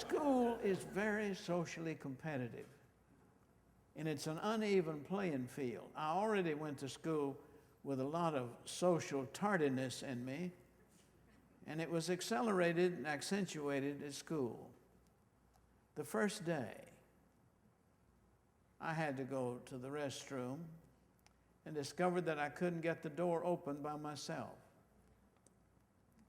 School is very socially competitive, and it's an uneven playing field. I already went to school with a lot of social tardiness in me, and it was accelerated and accentuated at school. The first day, I had to go to the restroom and discovered that I couldn't get the door open by myself.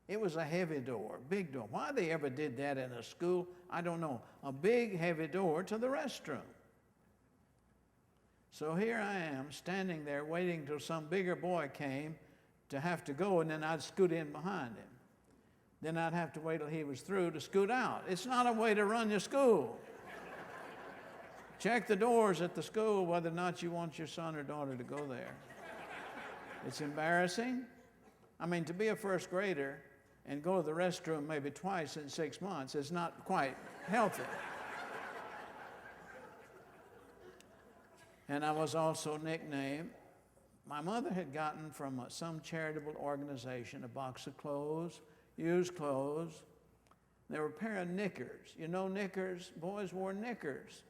It was a heavy door, big door. Why they ever did that in a school, I don't know. A big, heavy door to the restroom. So here I am, standing there waiting till some bigger boy came to have to go, and then I'd scoot in behind him. Then I'd have to wait till he was through to scoot out. It's not a way to run your school. Check the doors at the school whether or not you want your son or daughter to go there. It's embarrassing. I mean, to be a first grader and go to the restroom maybe twice in 6 months is not quite healthy. And I was also nicknamed, my mother had gotten from some charitable organization a box of clothes, used clothes. There were a pair of knickers. You know knickers? Boys wore knickers.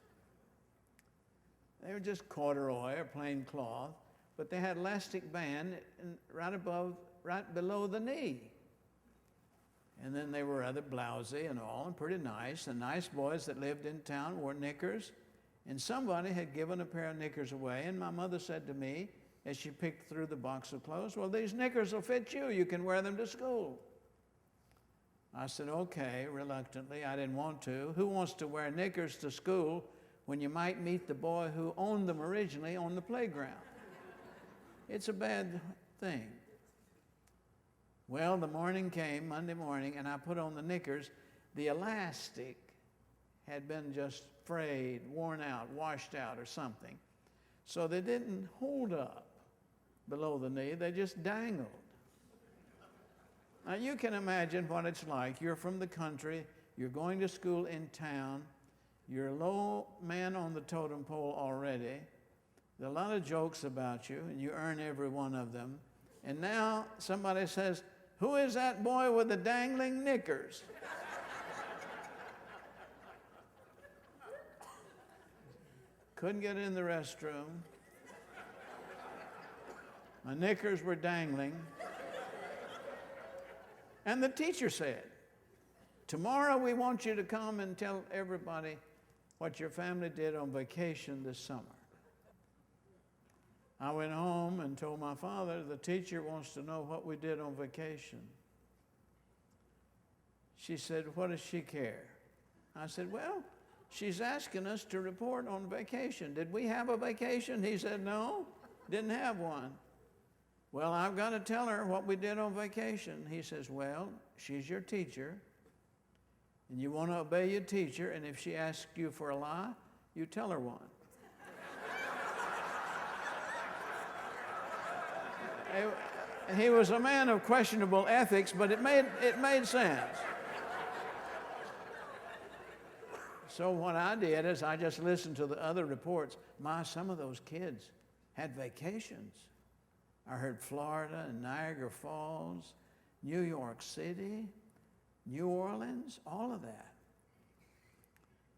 They were just corduroy or plain cloth, but they had elastic band right below the knee. And then they were rather blousy and all, and pretty nice. The nice boys that lived in town wore knickers, and somebody had given a pair of knickers away, and my mother said to me, as she picked through the box of clothes, well, these knickers will fit you. You can wear them to school. I said, okay, reluctantly. I didn't want to. Who wants to wear knickers to school when you might meet the boy who owned them originally on the playground? It's a bad thing. Well, the morning came, Monday morning, and I put on the knickers. The elastic had been just frayed, worn out, washed out or something. So they didn't hold up below the knee, they just dangled. Now you can imagine what it's like. You're from the country, you're going to school in town, you're a low man on the totem pole already. There are a lot of jokes about you, and you earn every one of them. And now somebody says, who is that boy with the dangling knickers? Couldn't get in the restroom. My knickers were dangling. And the teacher said, tomorrow we want you to come and tell everybody what your family did on vacation this summer. I went home and told my father, the teacher wants to know what we did on vacation. She said, what does she care? I said, well, she's asking us to report on vacation. Did we have a vacation? He said, no, didn't have one. Well, I've got to tell her what we did on vacation. He says, well, she's your teacher, and you want to obey your teacher, and if she asks you for a lie, you tell her one. He was a man of questionable ethics, but it made sense. So what I did is I just listened to the other reports. Some of those kids had vacations. I heard Florida and Niagara Falls, New York City, New Orleans, all of that.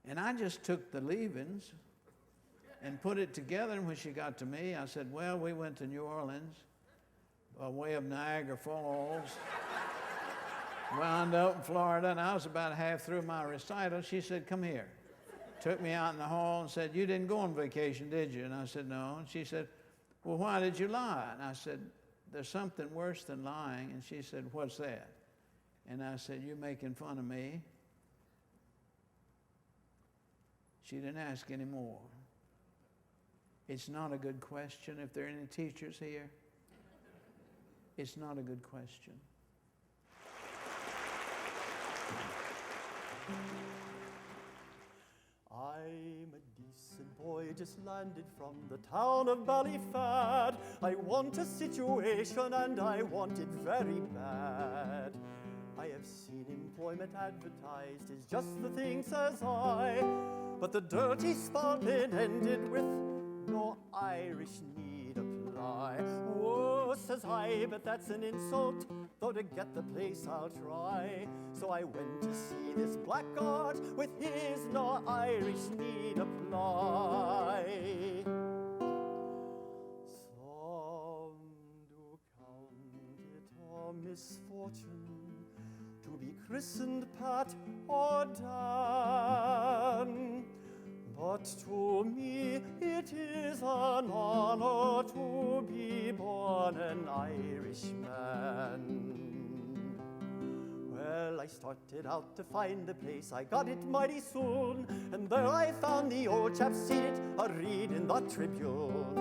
And I just took the leavings and put it together, and when she got to me, I said, well, we went to New Orleans, by way of Niagara Falls, wound up in Florida, and I was about half through my recital. She said, come here. Took me out in the hall and said, you didn't go on vacation, did you? And I said, no. And she said, well, why did you lie? And I said, there's something worse than lying. And she said, what's that? And I said, you're making fun of me. She didn't ask any more. It's not a good question. If there are any teachers here, it's not a good question. I'm a decent boy just landed from the town of Ballyfad. I want a situation and I want it very bad. I have seen employment advertised as just the thing, says I. But the dirty spelling ended with no Irish need apply. Oh, says I, but that's an insult though to get the place I'll try. So I went to see this blackguard, with his no Irish need apply. Some do count it a misfortune to be christened Pat or Dan, but to me it is an honor to be born an Irishman. Well, I started out to find the place, I got it mighty soon, and there I found the old chap seated a-reading the Tribune.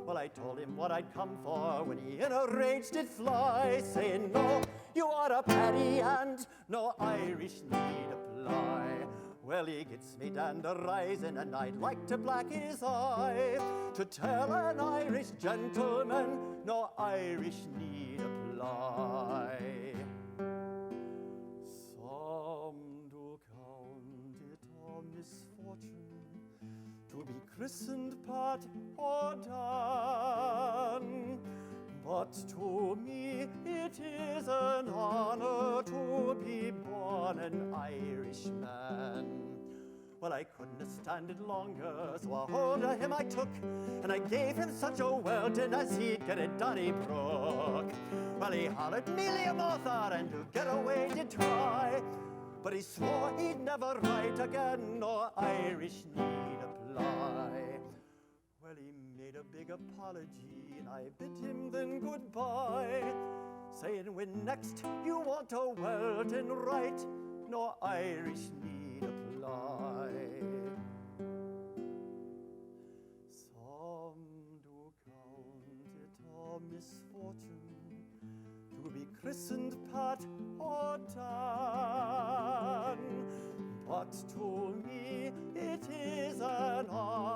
Well, I told him what I'd come for when he in a rage did fly, saying, no, you are a Paddy and no Irish need apply. Well, he gets me down the rising, and I'd like to black his eye to tell an Irish gentleman no Irish need apply. Some do count it a misfortune to be christened Pat or Dan, but to me it is an honor to be born an Irishman. Well, I couldn't stand it longer, so a hold of him I took, and I gave him such a welting as he'd get at Donnybrook. Well, he hollered, "Mealy Martha," and to get away did try, but he swore he'd never write again, nor Irish need apply. Well, he made a big apology, and I bid him then goodbye, saying when next you want a Welton write, no Irish need apply. Some do count it a misfortune to be christened Pat or Dan, but to me it is an honor